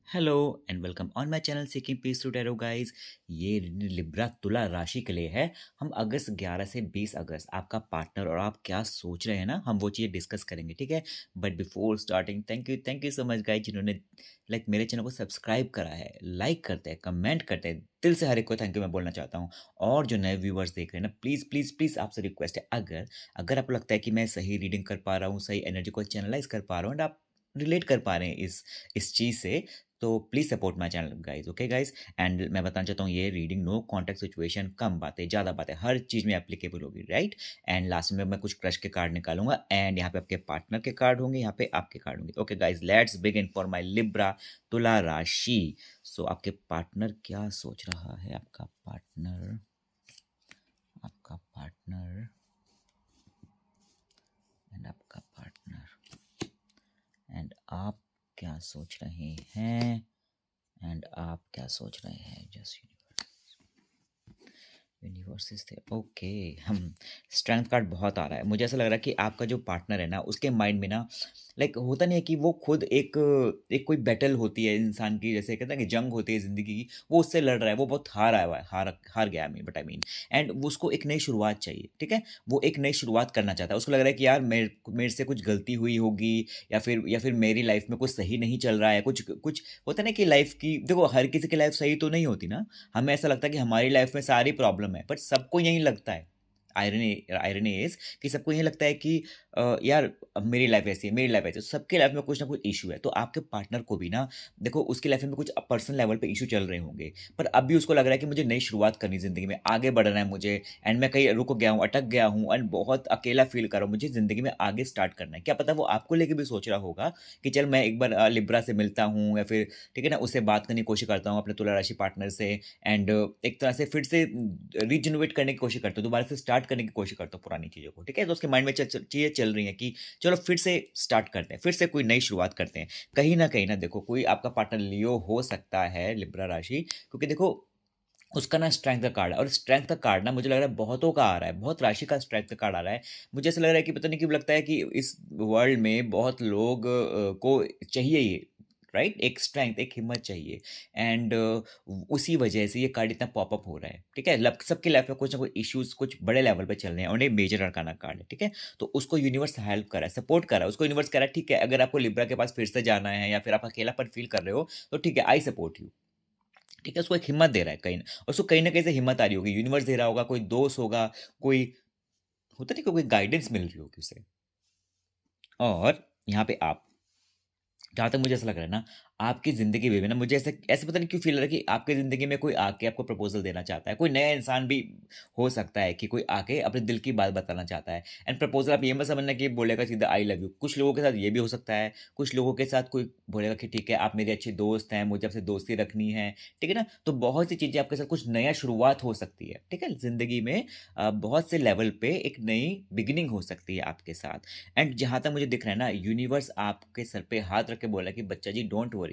Hello and welcome on my channel seeking peace through tarot guys. ये Libra तुला राशि के लिए है। हम अगस्त 11 से 20 अगस्त आपका पार्टनर और आप क्या सोच रहे हैं ना, हम वो चीज़ें डिस्कस करेंगे, ठीक है। But before starting thank you so much guys जिन्होंने मेरे चैनल को सब्सक्राइब करा है, लाइक करते हैं, कमेंट करते हैं। दिल से हर एक को थैंक यू मैं बोलना चाहता हूँ। और जो नए व्यूवर्स देख रहे हैं ना, प्लीज़ प्लीज़ प्लीज़ आपसे रिक्वेस्ट है, अगर अगर आपको लगता है कि मैं सही रीडिंग कर पा रहा हूँ, सही एनर्जी को चैनलाइज कर पा रहा हूँ एंड आप रिलेट कर पा रहे हैं इस चीज़ से, तो please support my channel guys, okay guys. And मैं बताना चाहता हूँ ये रीडिंग नो कॉन्टेक्स्ट सिचुएशन, कम बातें ज़्यादा बातें हर चीज़ में एप्लीकेबल होगी, राइट। एंड लास्ट में मैं कुछ क्रश के कार्ड निकालूंगा एंड यहाँ पे आपके पार्टनर के कार्ड होंगे, यहाँ पे आपके कार्ड होंगे। Okay guys, let's begin for my Libra तुला राशि। सो आपके पार्टनर क्या सोच रहा है, आपका पार्टनर एंड आपका पार्टनर एंड आप क्या सोच रहे हैं, एंड आप क्या सोच रहे हैं। जस्ट यूनिवर्सेस थे, ओके। हम स्ट्रेंथ कार्ड बहुत आ रहा है, मुझे ऐसा लग रहा है कि आपका जो पार्टनर है ना, उसके माइंड में ना होता नहीं है कि वो खुद एक एक कोई बैटल होती है इंसान की, जैसे कहते हैं कि जंग होती है ज़िंदगी की, वो उससे लड़ रहा है, वो बहुत हारा हुआ है, हार गया बट आई मीन एंड उसको एक नई शुरुआत चाहिए, ठीक है। वो एक नई शुरुआत करना चाहता है, उसको लग रहा है कि यार मेरे से कुछ गलती हुई होगी, या फिर मेरी लाइफ में कुछ सही नहीं चल रहा है, कुछ कुछ होता है ना कि लाइफ की, देखो हर किसी की लाइफ सही तो नहीं होती ना। हमें ऐसा लगता है कि हमारी लाइफ में सारी प्रॉब्लम है, बट सबको यही लगता है। आयरनी आयरनी इज कि सबको यही लगता है कि यार अब मेरी लाइफ ऐसी है, मेरी लाइफ ऐसी है। सबके लाइफ में कुछ ना कुछ इशू है, तो आपके पार्टनर को भी ना, देखो उसकी लाइफ में कुछ पर्सनल लेवल पे इशू चल रहे होंगे, पर अब भी उसको लग रहा है कि मुझे नई शुरुआत करनी है, ज़िंदगी में आगे बढ़ना है मुझे, एंड मैं कहीं रुक गया हूँ, अटक गया हूँ एंड बहुत अकेला फील कर रहा हूँ, मुझे ज़िंदगी में आगे स्टार्ट करना है। क्या पता वो आपको लेके भी सोच रहा होगा कि चल मैं एक बार लिब्रा से मिलता हूँ, या फिर ठीक है ना, उससे बात करने की कोशिश करता हूँ अपने तुला राशि पार्टनर से, एंड एक तरह से फिर से रीजनरेट करने की कोशिश करता हूँ, दोबारा से स्टार्ट करने की कोशिश करता हूँ पुरानी चीज़ों को, ठीक है। तो उसके माइंड में चीज़ें चल रही हैं कि चलो फिर से स्टार्ट करते हैं, फिर से कोई नई शुरुआत करते हैं। कहीं ना देखो कोई आपका पार्टनर लियो हो सकता है, लिब्रा राशि, क्योंकि देखो उसका ना स्ट्रेंथ का कार्ड है, और स्ट्रेंथ का कार्ड ना मुझे लग रहा है बहुतों का आ रहा है, बहुत राशि का स्ट्रेंथ का कार्ड आ रहा है। मुझे ऐसा लग रहा है कि पता नहीं क्यों लगता है कि इस वर्ल्ड में बहुत लोग को चाहिए ये, राइट, एक स्ट्रेंथ, एक हिम्मत चाहिए। एंड उसी वजह से ये कार्ड इतना पॉपअप हो रहा है, ठीक है। सबके लाइफ में कुछ ना कुछ इश्यूज कुछ बड़े लेवल पे चल रहे हैं, और ये मेजर अरकाना कार्ड है, ठीक है। तो उसको यूनिवर्स हेल्प कर रहा है, सपोर्ट कर रहा है, उसको यूनिवर्स कह रहा है ठीक है, अगर आपको लिब्रा के पास फिर से जाना है, या फिर आप अकेलापन फील कर रहे हो, तो ठीक है, आई सपोर्ट यू, ठीक है। उसको एक हिम्मत दे रहा है कहीं, उसको कहीं न कहीं से हिम्मत आ रही होगी, यूनिवर्स दे रहा होगा, कोई दोस्त होगा, कोई होता नहीं, कोई गाइडेंस मिल रही होगी उसे। और यहाँ पे आप, जहाँ तक मुझे ऐसा लग रहा है ना, आपकी ज़िंदगी में भी ना, मुझे ऐसे ऐसे पता नहीं क्यों फ़ील हो रहा है कि आपकी ज़िंदगी में कोई आके आपको प्रपोज़ल देना चाहता है। कोई नया इंसान भी हो सकता है कि कोई आके अपने दिल की बात बताना चाहता है। एंड प्रपोज़ल आप ये मत समझना कि बोलेगा सीधा आई लव यू। कुछ लोगों के साथ ये भी हो सकता है, कुछ लोगों के साथ कोई बोलेगा कि ठीक है, आप मेरे अच्छे दोस्त हैं, मुझे आपसे दोस्ती रखनी है, ठीक है ना? तो बहुत सी चीज़ें आपके साथ, कुछ नया शुरुआत हो सकती है, ठीक है? ज़िंदगी में बहुत से लेवल पे एक नई बिगिनिंग हो सकती है आपके साथ। एंड जहाँ तक मुझे दिख रहा है ना, यूनिवर्स आपके सर पे हाथ रख के बोला कि बच्चा जी डोंट वरी,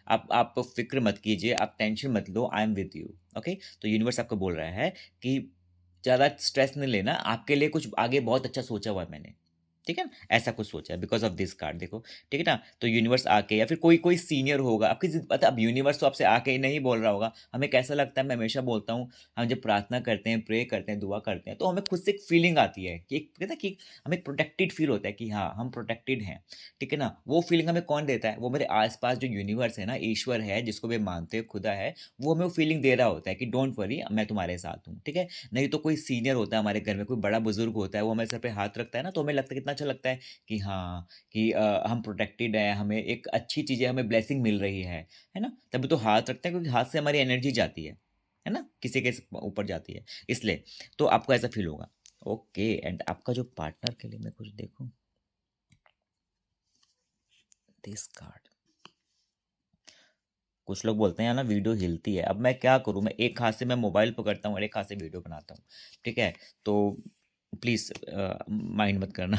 आप फ़िक्र मत कीजिए, आप टेंशन मत लो, I am with you, okay? तो यूनिवर्स आपको बोल रहा है कि ज़्यादा स्ट्रेस नहीं लेना, आपके लिए कुछ आगे बहुत अच्छा सोचा हुआ है मैंने, ठीक है ना? ऐसा कुछ सोचा है बिकॉज़ ऑफ दिस कार्ड, देखो, ठीक है ना? तो यूनिवर्स आके, या फिर कोई कोई सीनियर होगा आपकी पता है, अब यूनिवर्स तो आपसे आके नहीं बोल रहा होगा। हमें कैसा लगता है, मैं हमेशा बोलता हूँ, हम जब प्रार्थना करते हैं, प्रे करते हैं, दुआ करते हैं, तो हमें खुद से एक फीलिंग आती है कि एक कहते हैं कि हमें प्रोटेक्टेड फील होता है कि हाँ, हम प्रोटेक्टेड हैं, ठीक है ना? वो फीलिंग हमें कौन देता है? वो मेरे आस-पास जो यूनिवर्स है ना, ईश्वर है, जिसको भी मानते हैं, खुदा है, वो हमें वो फीलिंग दे रहा होता है कि डोंट वरी, मैं तुम्हारे साथ हूँ, ठीक है? नहीं तो कोई सीनियर होता है हमारे घर में, कोई बड़ा बुजुर्ग होता है, वो हमारे सर पे हाथ रखता है ना, तो हमें लगता है कितना अच्छा लगता है कि हाँ, कि हम प्रोटेक्टेड हैं, हमें एक अच्छी चीज़ें, हमें ब्लेसिंग मिल रही है ना? तभी तो हाथ रखते हैं, क्योंकि हाथ से हमारी एनर्जी जाती है ना? किसी के ऊपर जाती है, इसलिए। तो आपको ऐसा फ़ील होगा। ओके, एंड आपका जो पार्टनर के लिए मैं कुछ देखूँ, दिस कार्ड। कुछ लोग बोलते हैं यार ना वीडियो हिलती है, अब मैं क्या करूँ? मैं एक हाथ से मैं मोबाइल पकड़ता हूँ और एक हाथ से वीडियो बनाता हूँ, ठीक है? तो प्लीज़ माइंड मत करना।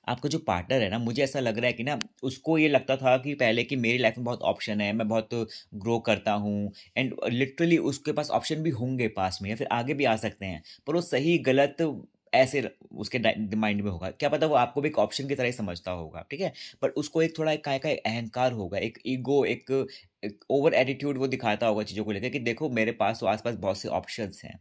आपका जो पार्टनर है ना, मुझे ऐसा लग रहा है कि ना, उसको ये लगता था कि पहले कि मेरी लाइफ़ में बहुत ऑप्शन है, मैं बहुत ग्रो करता हूँ, एंड लिटरली उसके पास ऑप्शन भी होंगे पास में, या फिर आगे भी आ सकते हैं। पर वो सही गलत ऐसे उसके माइंड में होगा, क्या पता वो आपको भी एक ऑप्शन की तरह ही समझता होगा, ठीक है? पर उसको एक थोड़ा एक काय का अहंकार होगा, एक ईगो, एक ओवर एटीट्यूड वो दिखाता होगा चीज़ों को लेकर कि देखो मेरे पास तो आस-पास बहुत से ऑप्शंस हैं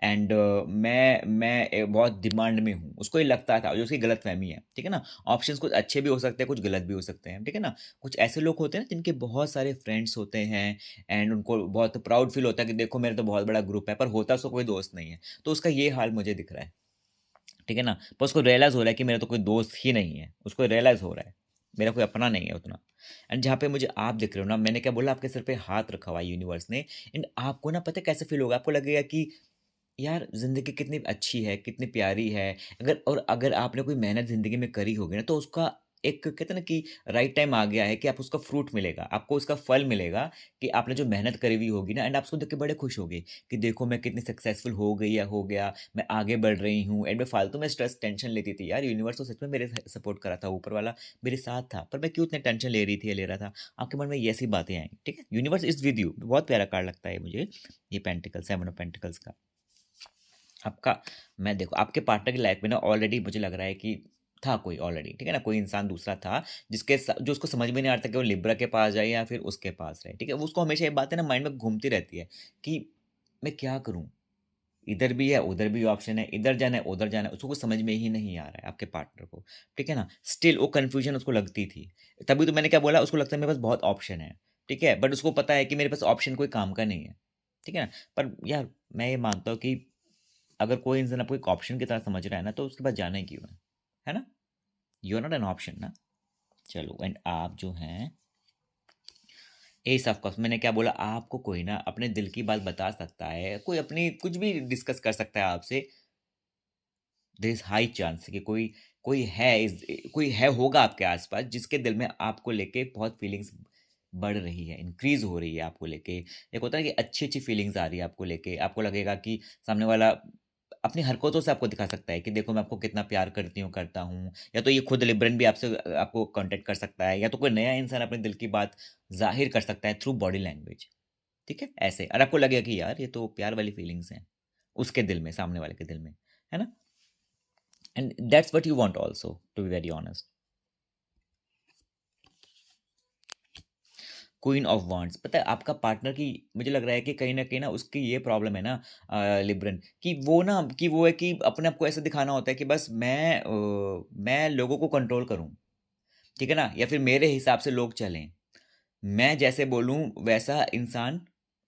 एंड मैं बहुत डिमांड में हूँ। उसको ये लगता था, जो उसकी गलतफ़हमी है, ठीक है ना? ऑप्शंस कुछ अच्छे भी हो सकते हैं, कुछ गलत भी हो सकते हैं, ठीक है ना? कुछ ऐसे लोग होते हैं ना जिनके बहुत सारे फ्रेंड्स होते हैं एंड उनको बहुत प्राउड फ़ील होता है कि देखो मेरा तो बहुत बड़ा ग्रुप है, पर होता उसका कोई दोस्त नहीं है। तो उसका ये हाल मुझे दिख रहा है। ठीक है ना? पर उसको रियलाइज़ हो रहा है कि मेरा तो कोई दोस्त ही नहीं है। उसको रियलाइज़ हो रहा है, मेरा कोई अपना नहीं है उतना। एंड जहाँ पे मुझे आप दिख रहे हो ना, मैंने क्या बोला आपके सिर पे हाथ रखा हुआ है यूनिवर्स ने एंड आपको ना पता है कैसे फ़ील होगा? आपको लगेगा कि यार ज़िंदगी कितनी अच्छी है, कितनी प्यारी है। अगर आपने कोई मेहनत ज़िंदगी में करी होगी ना, तो उसका एक कहते हैं ना कि राइट टाइम आ गया है कि आप उसका फ्रूट मिलेगा, आपको उसका फल मिलेगा कि आपने जो मेहनत करी हुई होगी ना एंड आप उसको देख के बड़े खुश होगे कि देखो मैं कितनी सक्सेसफुल हो गई या हो गया, मैं आगे बढ़ रही हूँ एंड मैं फालतू में स्ट्रेस टेंशन लेती थी। यार यूनिवर्स तो सच में मेरे सपोर्ट कर रहा था, ऊपर वाला मेरे साथ था, पर मैं क्यों इतनी टेंशन ले रही थी या ले रहा था? आपके मन में ये ऐसी बातें आएँगी, ठीक है? यूनिवर्स इज़ विद यू, बहुत प्यारा कार्ड लगता है मुझे, ये पेंटिकल, 7 ऑफ पेंटिकल्स का। आपका मैं देखो आपके पार्टनर की लाइफ में ना ऑलरेडी मुझे लग रहा है कि था कोई ऑलरेडी, ठीक है ना? कोई इंसान दूसरा था जो उसको समझ में नहीं आ रहा था कि वो लिब्रा के पास जाए या फिर उसके पास रहे, ठीक है? वो उसको हमेशा ये बातें ना माइंड में घूमती रहती है कि मैं क्या करूँ? इधर भी है, उधर भी ऑप्शन है, इधर जाना है, उधर जाना है, उसको कुछ समझ में ही नहीं आ रहा है आपके पार्टनर को, ठीक है ना? स्टिल वो कन्फ्यूज़न उसको लगती थी। तभी तो मैंने क्या बोला उसको लगता है मेरे पास बहुत ऑप्शन है, ठीक है? बट उसको पता है कि मेरे पास ऑप्शन कोई काम का नहीं है, ठीक है ना? पर यार मैं ये मानता हूँ कि अगर कोई इंसान आपको एक ऑप्शन की तरह समझ रहा है ना, तो उसके पास जाना ही क्यों है ना? You are not an option ना। चलो एंड आप जो हैं एस ऑफ कप्स मैंने क्या बोला आपको कोई ना अपने दिल की बात बता सकता है, कोई अपनी कुछ भी डिस्कस कर सकता है आपसे। देयर इज हाई चांस कि कोई है होगा आपके आसपास जिसके दिल में आपको लेके बहुत फीलिंग्स बढ़ रही है, इंक्रीज हो रही है आपको लेके। एक होता है कि अच्छी अच्छी फीलिंग्स आ रही है आपको लेके, आपको लगेगा कि सामने वाला अपनी हरकतों से आपको दिखा सकता है कि देखो मैं आपको कितना प्यार करती हूँ करता हूँ, या तो ये खुद लिब्रन भी आपसे आपको कांटेक्ट कर सकता है, या तो कोई नया इंसान अपने दिल की बात जाहिर कर सकता है थ्रू बॉडी लैंग्वेज, ठीक है? ऐसे और आपको लगेगा कि यार ये तो प्यार वाली फीलिंग्स हैं उसके दिल में, सामने वाले के दिल में, है ना? And that's what you want also, to be very honest. Queen of wands, पता है आपका पार्टनर की मुझे लग रहा है कि कहीं ना उसकी ये प्रॉब्लम है ना, लिब्रन, कि वो है कि अपने आप को ऐसा दिखाना होता है कि बस मैं लोगों को कंट्रोल करूं, ठीक है ना? या फिर मेरे हिसाब से लोग चलें, मैं जैसे बोलूं वैसा इंसान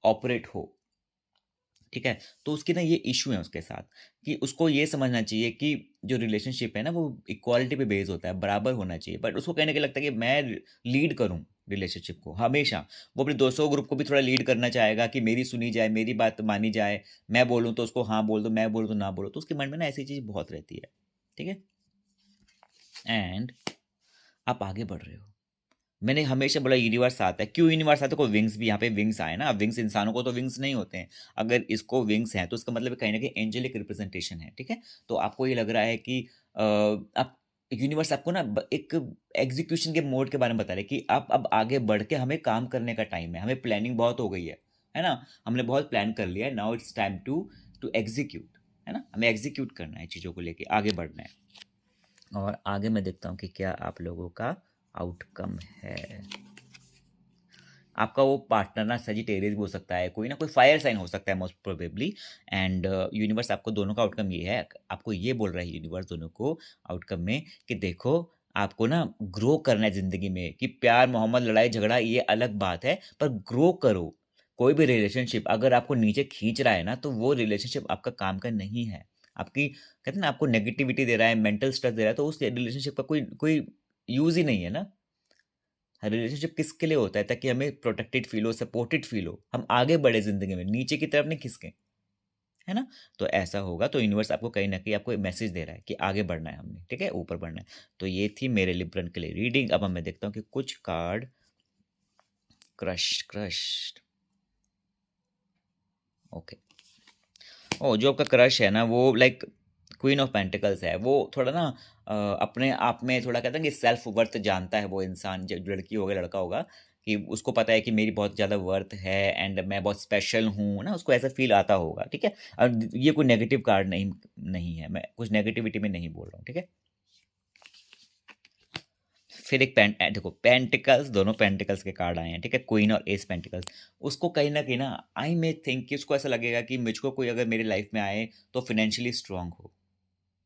ऑपरेट हो, ठीक है? तो उसकी ना ये इश्यू है उसके साथ कि उसको ये समझना चाहिए कि जो रिलेशनशिप है ना वो इक्वालिटी पे बेस होता है, बराबर होना चाहिए। बट उसको कहीं न कहीं लगता है कि मैं लीड करूँ रिलेशनशिप को हमेशा। वो अपने दोस्तों ग्रुप को भी थोड़ा लीड करना चाहेगा कि मेरी सुनी जाए, मेरी बात मानी जाए। मैं बोलूँ तो उसको हाँ बोल दो, मैं बोलूँ तो ना बोलो। तो उसके मन में ना ऐसी चीज़ बहुत रहती है, ठीक है? एंड आप आगे बढ़ रहे हो। मैंने हमेशा बोला यूनिवर्स आता है, क्यों यूनिवर्स आता है? कोई विंग्स भी यहाँ पे विंग्स आए ना, विंग्स इंसानों को तो विंग्स नहीं होते हैं। अगर इसको विंग्स हैं तो उसका मतलब कहीं न कहीं एंजेलिक रिप्रेजेंटेशन है, ठीक है? तो आपको ये लग रहा है कि आप यूनिवर्स आपको ना एक एग्जीक्यूशन के मोड के बारे में बता रहे हैं कि आप अब आगे बढ़ के हमें काम करने का टाइम है, हमें प्लानिंग बहुत हो गई है ना? हमने बहुत प्लान कर लिया है, now it's time to execute, है ना? हमें एग्जीक्यूट करना है चीज़ों को लेके, आगे बढ़ना है। और आगे मैं देखता हूँ कि क्या आप लोगों का आउटकम है। आपका वो पार्टनर ना सजिटेरियस भी हो सकता है, कोई ना कोई फायर साइन हो सकता है मोस्ट प्रोबेबली। एंड यूनिवर्स आपको दोनों का आउटकम ये है, आपको ये बोल रहा है यूनिवर्स दोनों को आउटकम में कि देखो आपको ना ग्रो करना है ज़िंदगी में, कि प्यार, मोहब्बत, लड़ाई झगड़ा ये अलग बात है, पर ग्रो करो। कोई भी रिलेशनशिप अगर आपको नीचे खींच रहा है ना, तो वो रिलेशनशिप आपका काम का नहीं है। आपकी कहते हैं ना आपको नेगेटिविटी दे रहा है, मेंटल स्ट्रेस दे रहा है, तो उस रिलेशनशिप का कोई कोई यूज़ ही नहीं है ना। रिलेशनशिप किसके लिए होता है? ताकि हमें प्रोटेक्टेड फील हो, सपोर्टेड फील हो, हम आगे बढ़े ज़िंदगी में, नीचे की तरफ नहीं खिसकें, है ना? तो ऐसा होगा तो यूनिवर्स आपको कहीं न कहीं आपको एक मैसेज दे रहा है कि आगे बढ़ना है हमने, ठीक है? ऊपर बढ़ना है। तो ये थी मेरे लिब्रन के लिए रीडिंग। अब मैं देखता हूँ कि कुछ कार्ड क्रश्ड ओके। ओह! जो आपका क्रश है ना वो लाइक क्वीन ऑफ पेंटिकल्स है। वो थोड़ा ना अपने आप में थोड़ा कहते हैं कि सेल्फ वर्थ जानता है वो इंसान, जो लड़की होगा, लड़का होगा कि उसको पता है कि मेरी बहुत ज़्यादा वर्थ है एंड मैं बहुत स्पेशल हूँ ना, उसको ऐसा फ़ील आता होगा, ठीक है? और ये कोई नेगेटिव कार्ड नहीं नहीं है, मैं कुछ नेगेटिविटी में नहीं बोल रहा हूँ, ठीक है? फिर एक देखो पेंटिकल्स, दोनों पेंटिकल्स के कार्ड आए हैं, ठीक है? क्वीन और एस पेंटिकल्स। उसको कहीं न कहीं ना आई मे थिंक कि उसको ऐसा लगेगा कि मुझको कोई अगर मेरी लाइफ़ में आए तो फाइनेंशियली स्ट्रॉन्ग हो,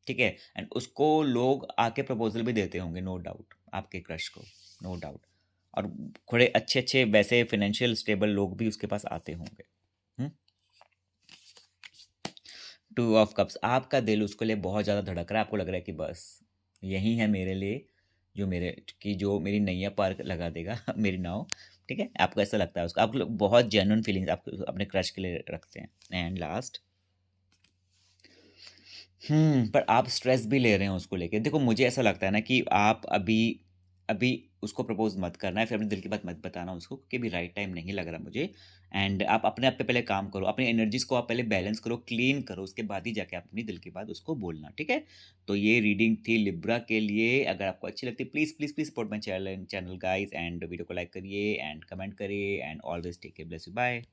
ठीक है? एंड उसको लोग आके प्रपोज़ल भी देते होंगे नो डाउट, आपके क्रश को, नो डाउट। और थोड़े अच्छे-अच्छे वैसे फाइनेंशियल स्टेबल लोग भी उसके पास आते होंगे। हुँ? टू ऑफ कप्स, आपका दिल उसके लिए बहुत ज़्यादा धड़क रहा है, आपको लग रहा है कि बस यही है मेरे लिए, जो मेरी नैया पार लगा देगा मेरी नाव, ठीक है? आपको ऐसा लगता है उसको, आप लोग बहुत जेन्युइन फीलिंग्स आप अपने क्रश के लिए रखते हैं। एंड लास्ट, पर आप स्ट्रेस भी ले रहे हैं उसको लेके। देखो मुझे ऐसा लगता है ना कि आप अभी अभी उसको प्रपोज़ मत करना है, फिर अपने दिल की बात मत बताना उसको, क्योंकि अभी राइट टाइम नहीं लग रहा मुझे। एंड आप अपने आप पे पहले काम करो, अपनी एनर्जीज़ को आप पहले बैलेंस करो, क्लीन करो, उसके बाद ही जाके आप अपनी दिल की बात उसको बोलना, ठीक है? तो ये रीडिंग थी लिब्रा के लिए। अगर आपको अच्छी लगती है please, please, please support my channel channel guys, and video को लाइक करिए एंड कमेंट करिए and always take care, bless you, bye.